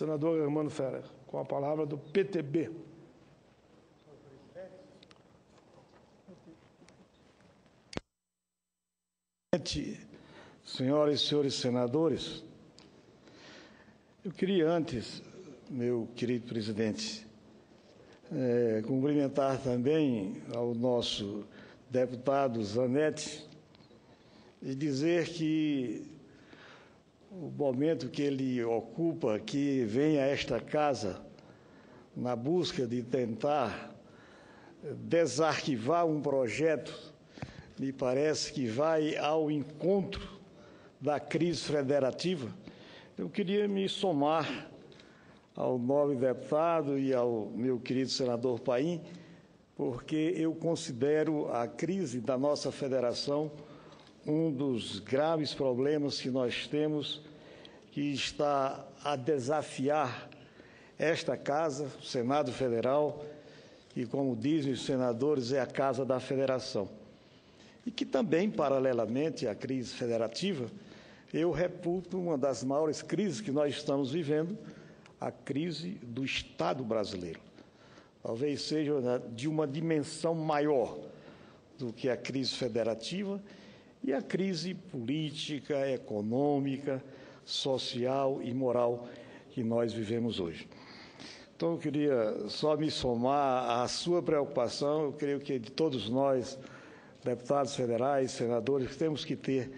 Senador Germano Ferrer, com a palavra do PTB. Senhoras e senhores senadores, eu queria antes, meu querido presidente, cumprimentar também ao nosso deputado Zanetti e dizer que o momento que ele ocupa, que vem a esta casa na busca de tentar desarquivar um projeto, me parece que vai ao encontro da crise federativa. Eu queria me somar ao nobre deputado e ao meu querido senador Paim, porque eu considero a crise da nossa federação um dos graves problemas que nós temos, que está a desafiar esta casa, o Senado Federal, que, como dizem os senadores, é a casa da federação. E que também, paralelamente à crise federativa, eu reputo uma das maiores crises que nós estamos vivendo, a crise do Estado brasileiro. Talvez seja de uma dimensão maior do que a crise federativa e a crise política, econômica, social e moral que nós vivemos hoje. Então, eu queria só me somar à sua preocupação. Eu creio que de todos nós, deputados federais, senadores, temos que ter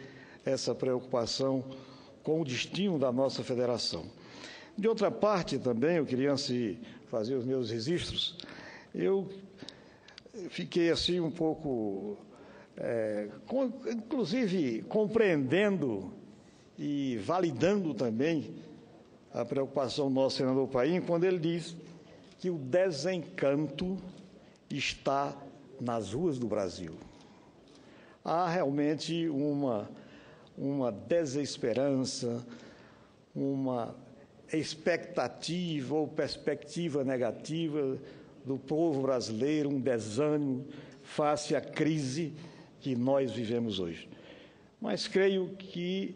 essa preocupação com o destino da nossa federação. De outra parte, também, eu queria, antes de fazer os meus registros, eu fiquei assim um pouco, inclusive, compreendendo e validando também a preocupação do nosso senador Paim, quando ele diz que o desencanto está nas ruas do Brasil. Há realmente uma desesperança, uma expectativa ou perspectiva negativa do povo brasileiro, um desânimo face à crise que nós vivemos hoje. Mas creio que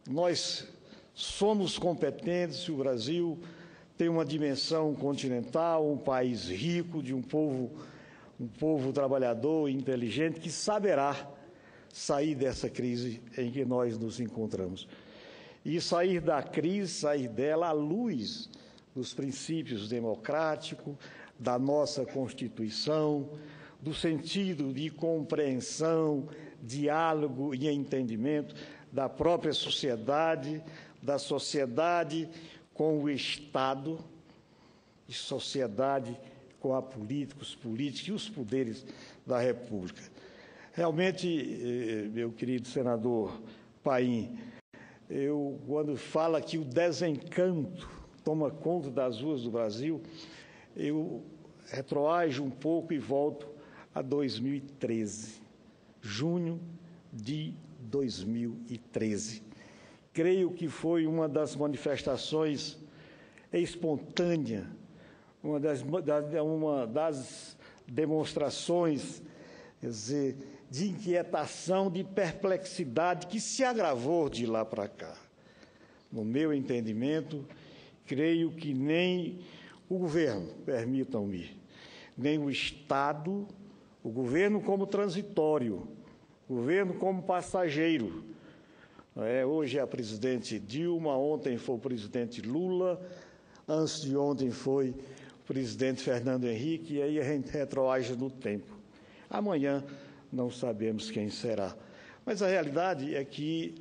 nós somos competentes, o Brasil tem uma dimensão continental, um país rico, de um povo trabalhador e inteligente que saberá sair dessa crise em que nós nos encontramos. E sair da crise, sair dela à luz dos princípios democráticos, da nossa Constituição, do sentido de compreensão, diálogo e entendimento da própria sociedade, da sociedade com o Estado e sociedade com a política, os políticos e os poderes da República. Realmente, meu querido senador Paim, quando fala que o desencanto toma conta das ruas do Brasil, eu retroajo um pouco e volto a 2013, junho de 2013. Creio que foi uma das manifestações espontâneas, uma das demonstrações, quer dizer, de inquietação, de perplexidade que se agravou de lá para cá. No meu entendimento, creio que nem o governo, permitam-me, nem o Estado, o governo como transitório, o governo como passageiro. Hoje é a presidente Dilma, ontem foi o presidente Lula, antes de ontem foi o presidente Fernando Henrique, e aí a gente retroage no tempo. Amanhã não sabemos quem será. Mas a realidade é que,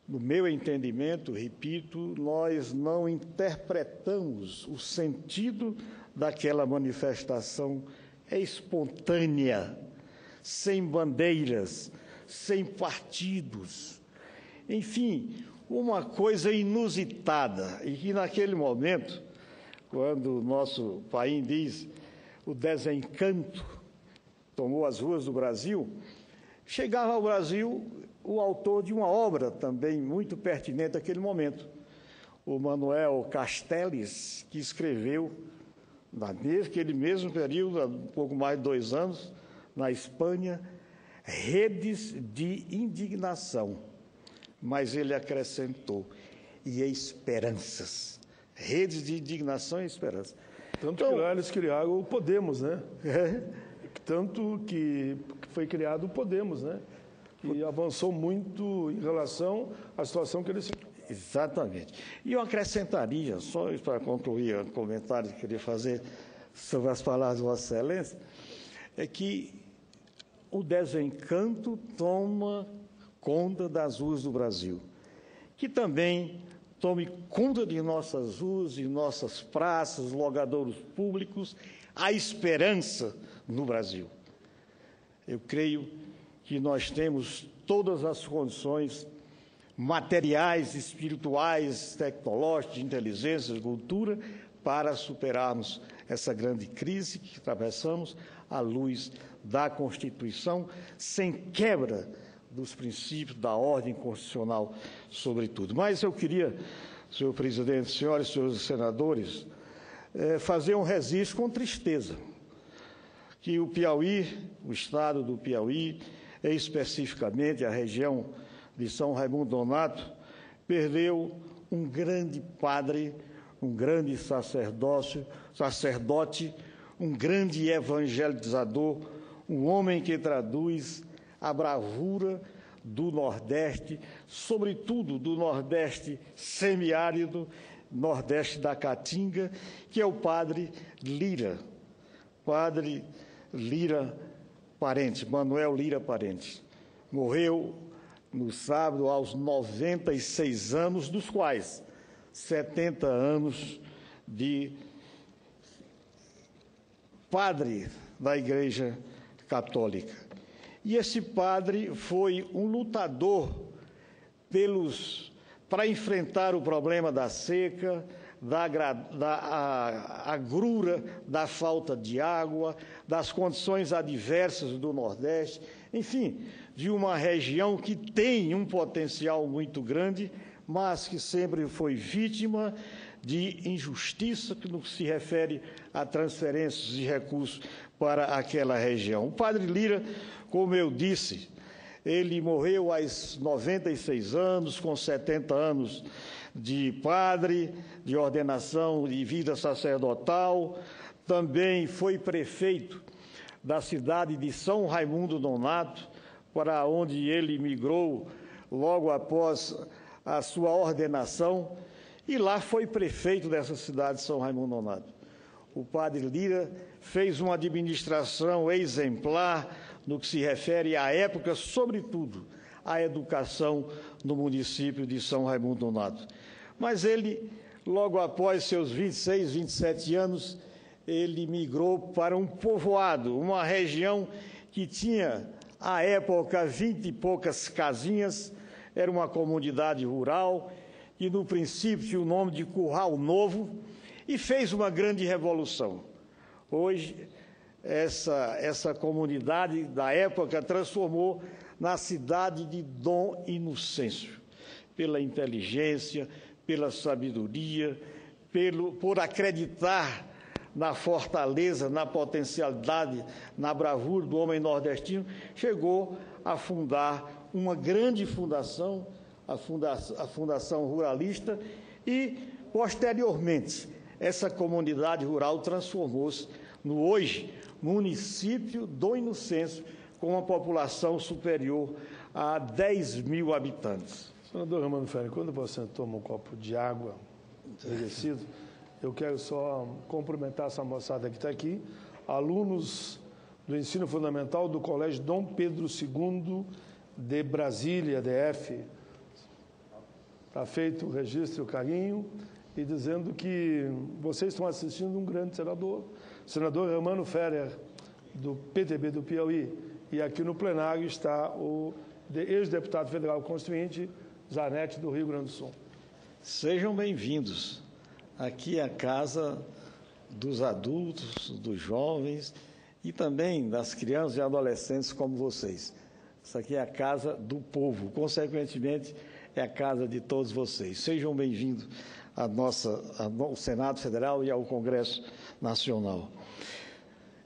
no meu entendimento, repito, nós não interpretamos o sentido daquela manifestação espontânea, sem bandeiras, sem partidos. Enfim, uma coisa inusitada, e que naquele momento, quando o nosso Paim diz o desencanto tomou as ruas do Brasil, chegava ao Brasil o autor de uma obra também muito pertinente naquele momento, o Manuel Castells, que escreveu, naquele mesmo período, há um pouco mais de 2 anos, na Espanha, Redes de Indignação. Mas ele acrescentou, e esperanças. redes de indignação e esperança. Tanto que lá eles criaram o Podemos, né? Tanto que foi criado o Podemos, né? E avançou muito em relação à situação que eles... Exatamente. E eu acrescentaria, só para concluir o comentário que eu queria fazer sobre as palavras de Vossa Excelência, é que o desencanto toma conta das ruas do Brasil, que também tome conta de nossas ruas, de nossas praças, logadouros públicos, a esperança no Brasil. Eu creio que nós temos todas as condições materiais, espirituais, tecnológicas, de inteligência, de cultura, para superarmos essa grande crise que atravessamos à luz da Constituição, sem quebra dos princípios da ordem constitucional, sobretudo. Mas eu queria, senhor presidente, senhoras e senhores senadores, fazer um registro com tristeza, que o Piauí, o estado do Piauí, especificamente a região de São Raimundo Nonato, perdeu um grande padre, um grande sacerdote, um grande evangelizador, um homem que traduz a bravura do Nordeste, sobretudo do Nordeste semiárido, Nordeste da Caatinga, que é o padre Lira Parente, Manuel Lira Parente. Morreu no sábado aos 96 anos, dos quais 70 anos de padre da Igreja Católica. E esse padre foi um lutador para enfrentar o problema da seca, da agrura, da falta de água, das condições adversas do Nordeste, enfim, de uma região que tem um potencial muito grande, mas que sempre foi vítima de injustiça que no que se refere a transferências de recursos para aquela região. O padre Lira, como eu disse, ele morreu aos 96 anos, com 70 anos de padre, de ordenação e vida sacerdotal. Também foi prefeito da cidade de São Raimundo Nonato, para onde ele migrou logo após a sua ordenação, e lá foi prefeito dessa cidade de São Raimundo Nonato. O padre Lira fez uma administração exemplar no que se refere à época, sobretudo, à educação no município de São Raimundo Nonato. Mas ele, logo após seus 26, 27 anos, ele migrou para um povoado, uma região que tinha, à época, 20 e poucas casinhas, era uma comunidade rural, e no princípio tinha o nome de Curral Novo, e fez uma grande revolução. Hoje, essa comunidade da época transformou na cidade de Dom Inocêncio, pela inteligência, pela sabedoria, por acreditar na fortaleza, na potencialidade, na bravura do homem nordestino, chegou a fundar uma grande fundação, a Fundação Ruralista, e, posteriormente, essa comunidade rural transformou-se no hoje município do Inocêncio, com uma população superior a 10 mil habitantes. Senador Romano Ferreira, quando você toma um copo de água envelhecido, eu quero só cumprimentar essa moçada que está aqui, alunos do ensino fundamental do Colégio Dom Pedro II de Brasília, DF. Está feito o registro e o carinho, e dizendo que vocês estão assistindo um grande senador, senador Romano Ferreira, do PTB do Piauí, e aqui no plenário está o ex-deputado federal constituinte, Zanetti, do Rio Grande do Sul. Sejam bem-vindos. Aqui é a casa dos adultos, dos jovens e também das crianças e adolescentes como vocês. Isso aqui é a casa do povo, consequentemente, é a casa de todos vocês. Sejam bem-vindos ao Senado Federal e ao Congresso Nacional.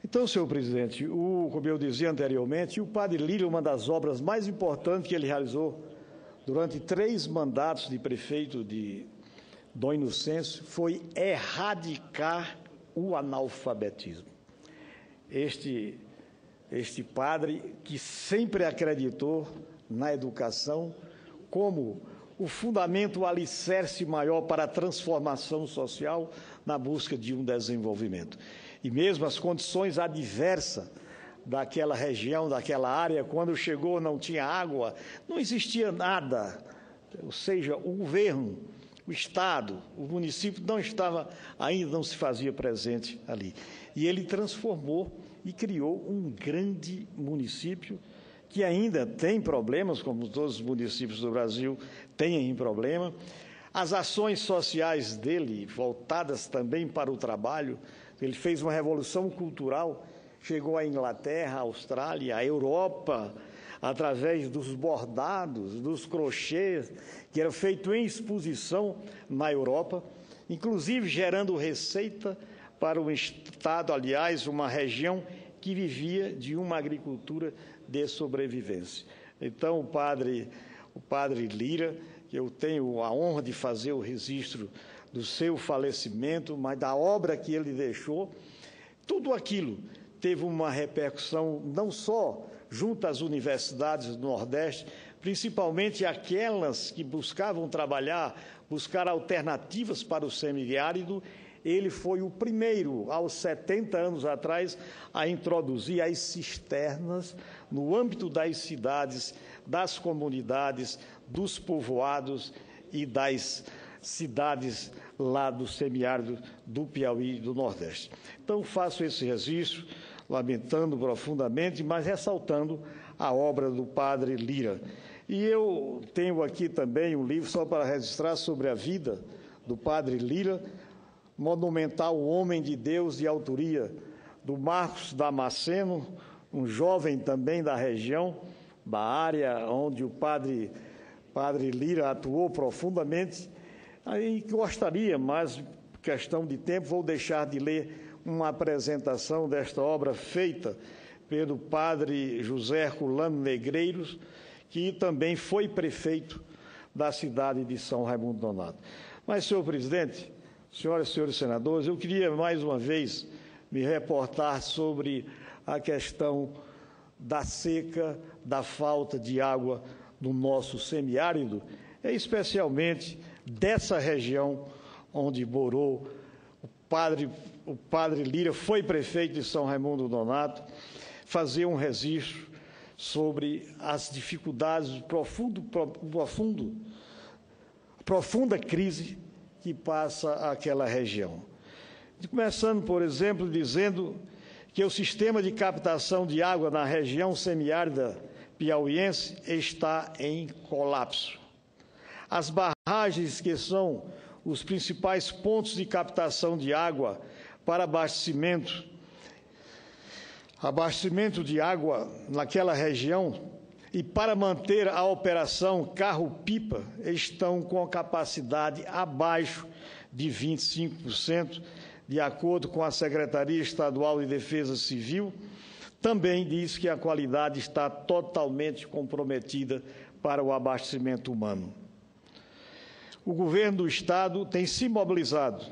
Então, senhor presidente, como eu dizia anteriormente, o padre Lira, uma das obras mais importantes que ele realizou durante 3 mandatos de prefeito Dom Inocêncio, foi erradicar o analfabetismo. Este padre que sempre acreditou na educação como o fundamento, o alicerce maior para a transformação social na busca de um desenvolvimento. E mesmo as condições adversas daquela região, daquela área, quando chegou não tinha água, não existia nada, ou seja, o governo, o Estado, o município ainda não se fazia presente ali. E ele transformou e criou um grande município que ainda tem problemas, como todos os municípios do Brasil têm problema. As ações sociais dele, voltadas também para o trabalho, ele fez uma revolução cultural, chegou à Inglaterra, à Austrália, à Europa, através dos bordados, dos crochês, que era feito em exposição na Europa, inclusive gerando receita para o Estado, aliás, uma região que vivia de uma agricultura de sobrevivência. Então, o padre Lira, que eu tenho a honra de fazer o registro do seu falecimento, mas da obra que ele deixou, tudo aquilo teve uma repercussão não só junto às universidades do Nordeste, principalmente aquelas que buscavam buscar alternativas para o semiárido. Ele foi o primeiro, aos 70 anos atrás, a introduzir as cisternas no âmbito das cidades, das comunidades, dos povoados e das cidades lá do semiárido do Piauí e do Nordeste. Então, faço esse registro, lamentando profundamente, mas ressaltando a obra do padre Lira. E eu tenho aqui também um livro, só para registrar, sobre a vida do padre Lira, monumental Homem de Deus, de autoria do Marcos Damasceno, um jovem também da região, da área onde o padre Lira atuou profundamente. Aí gostaria, mas questão de tempo, vou deixar de ler uma apresentação desta obra feita pelo padre José Herculano Negreiros, que também foi prefeito da cidade de São Raimundo Nonato. Mas, senhor presidente, senhoras e senhores senadores, eu queria mais uma vez me reportar sobre a questão da seca, da falta de água no nosso semiárido, especialmente dessa região onde morou o padre Lira, foi prefeito de São Raimundo Nonato, fazer um registro sobre as dificuldades, profunda crise que passa aquela região. Começando, por exemplo, dizendo que o sistema de captação de água na região semiárida piauiense está em colapso. As barragens, que são os principais pontos de captação de água para abastecimento de água naquela região e para manter a operação carro-pipa, estão com a capacidade abaixo de 25%, de acordo com a Secretaria Estadual de Defesa Civil. Também diz que a qualidade está totalmente comprometida para o abastecimento humano. O governo do Estado tem se mobilizado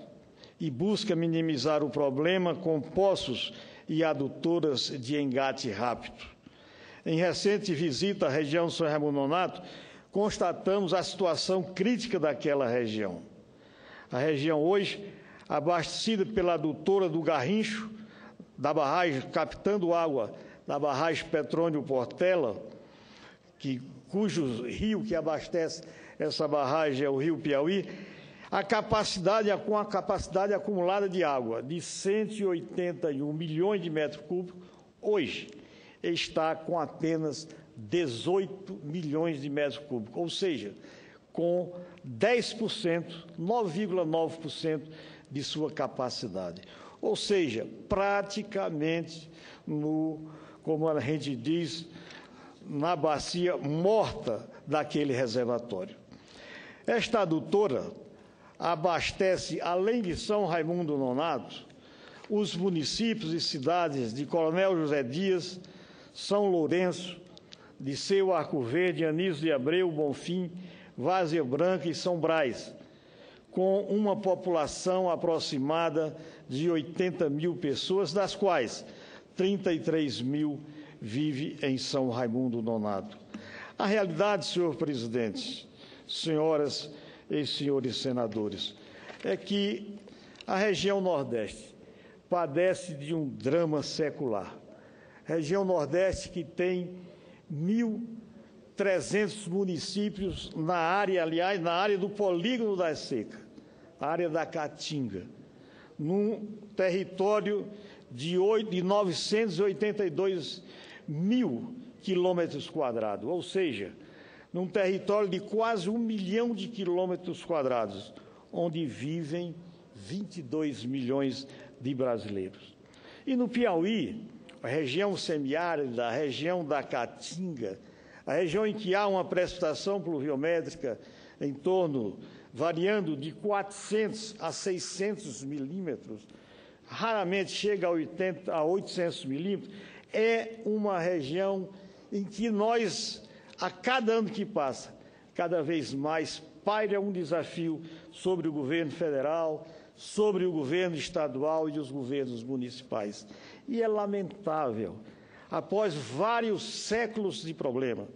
e busca minimizar o problema com poços e adutoras de engate rápido. Em recente visita à região São Raimundo Nonato, constatamos a situação crítica daquela região. A região hoje, abastecida pela adutora do Garrincho, da barragem, captando água da barragem Petrônio Portela, cujo rio que abastece essa barragem é o rio Piauí, com a capacidade acumulada de água de 181 milhões de metros cúbicos, hoje está com apenas 18 milhões de metros cúbicos, ou seja, com 10%, 9,9% de sua capacidade. Ou seja, praticamente, como a gente diz, na bacia morta daquele reservatório. Esta adutora abastece, além de São Raimundo Nonato, os municípios e cidades de Coronel José Dias, São Lourenço, Liceu Arco Verde, Anísio de Abreu, Bonfim, Várzea Branca e São Brás, com uma população aproximada de 80 mil pessoas, das quais 33 mil vivem em São Raimundo Nonato. A realidade, senhor presidente, senhoras e senhores senadores, é que a região Nordeste padece de um drama secular. Região Nordeste que tem 1.300 municípios na área, aliás, na área do polígono da Seca, a área da Caatinga, num território de 982 mil quilômetros quadrados, ou seja, num território de quase 1 milhão de quilômetros quadrados, onde vivem 22 milhões de brasileiros. E no Piauí, a região semiárida, a região da Caatinga, a região em que há uma precipitação pluviométrica em torno, variando de 400 a 600 milímetros, raramente chega a 800 milímetros, é uma região em que nós, a cada ano que passa, cada vez mais paira um desafio sobre o governo federal, sobre o governo estadual e os governos municipais. E é lamentável, após vários séculos de problemas,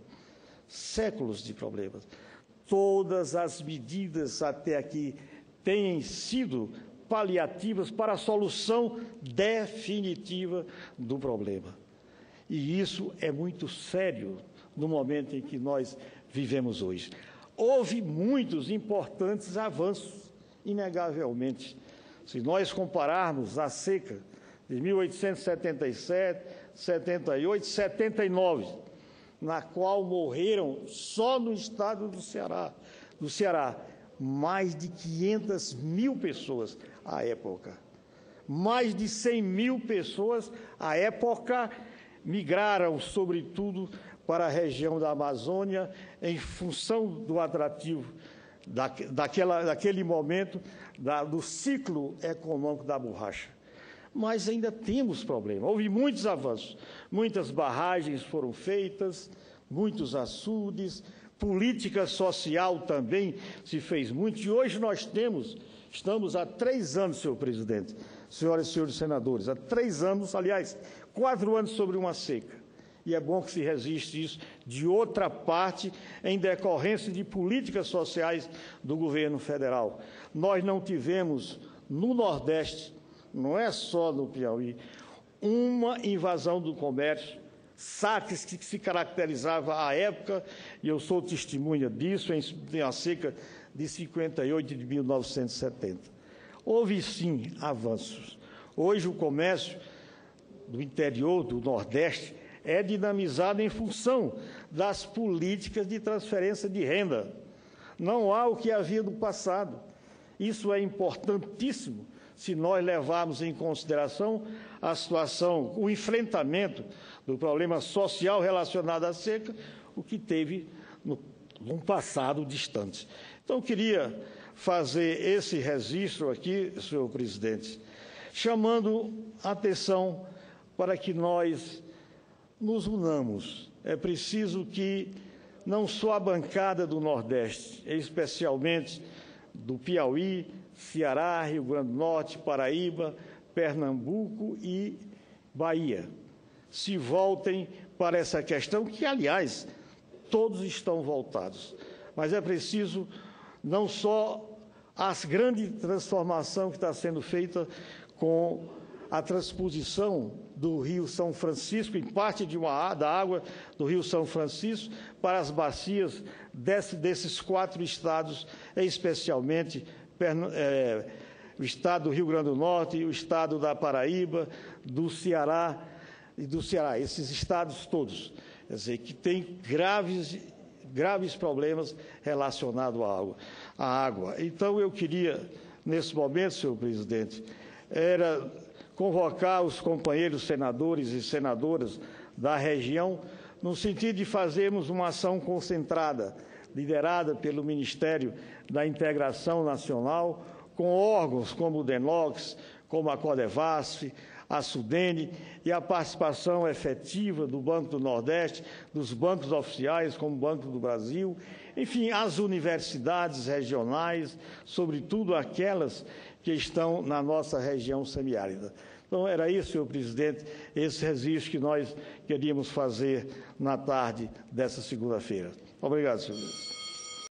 todas as medidas até aqui têm sido paliativas para a solução definitiva do problema. E isso é muito sério no momento em que nós vivemos hoje. Houve muitos importantes avanços, inegavelmente. Se nós compararmos a seca de 1877, 78, 79, na qual morreram só no estado do Ceará, mais de 500 mil pessoas à época. Mais de 100 mil pessoas à época migraram, sobretudo, para a região da Amazônia, em função do atrativo daquele momento, do ciclo econômico da borracha. Mas ainda temos problema. Houve muitos avanços, muitas barragens foram feitas, muitos açudes, política social também se fez muito, e hoje nós estamos há 3 anos, senhor presidente, senhoras e senhores senadores, há 3 anos, aliás, 4 anos sobre uma seca. E é bom que se resiste isso de outra parte, em decorrência de políticas sociais do governo federal. Nós não tivemos no Nordeste, não é só no Piauí, uma invasão do comércio, saques que se caracterizava à época, e eu sou testemunha disso, em a seca de 58 e de 1970. Houve, sim, avanços. Hoje o comércio do interior, do Nordeste, é dinamizado em função das políticas de transferência de renda. Não há o que havia no passado. Isso é importantíssimo se nós levarmos em consideração a situação, o enfrentamento do problema social relacionado à seca, o que teve num passado distante. Então, eu queria fazer esse registro aqui, senhor presidente, chamando a atenção para que nós nos unamos. É preciso que não só a bancada do Nordeste, especialmente do Piauí, Ceará, Rio Grande do Norte, Paraíba, Pernambuco e Bahia, se voltem para essa questão, que, aliás, todos estão voltados. Mas é preciso não só a grande transformação que está sendo feita com a transposição do Rio São Francisco, em parte da água do Rio São Francisco, para as bacias desses 4 estados, especialmente o estado do Rio Grande do Norte, o estado da Paraíba, do Ceará, esses estados todos, quer dizer, que têm graves problemas relacionados à água. Então, eu queria, nesse momento, senhor presidente, convocar os companheiros senadores e senadoras da região, no sentido de fazermos uma ação concentrada, liderada pelo Ministério da Integração Nacional, com órgãos como o DENOX, como a Codevasf, a Sudene e a participação efetiva do Banco do Nordeste, dos bancos oficiais, como o Banco do Brasil, enfim, as universidades regionais, sobretudo aquelas que estão na nossa região semiárida. Então, era isso, senhor presidente, esse registro que nós queríamos fazer na tarde dessa segunda-feira. Obrigado, senhor presidente.